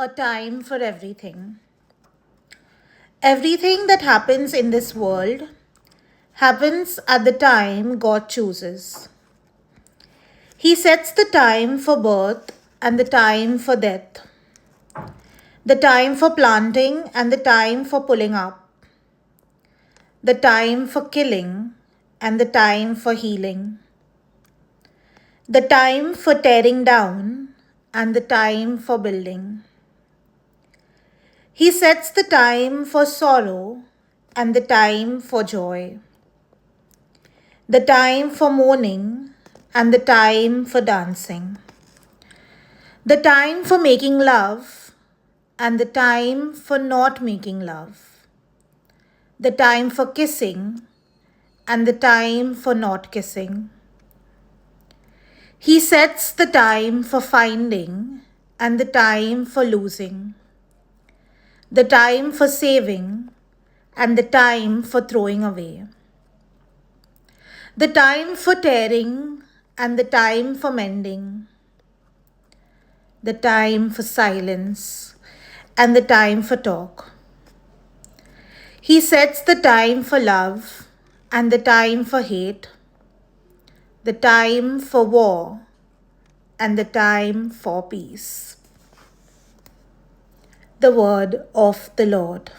a time for everything. Everything that happens in this world happens at the time God chooses. He sets the time for birth and the time for death, the time for planting and the time for pulling up, the time for killing and the time for healing, the time for tearing down and the time for building. He sets the time for sorrow and the time for joy, the time for mourning and the time for dancing, the time for making love and the time for not making love, the time for kissing and the time for not kissing. He sets the time for finding and the time for losing, the time for saving and the time for throwing away, the time for tearing and the time for mending, the time for silence and the time for talk. He sets the time for love and the time for hate, the time for war and the time for peace. The word of the Lord.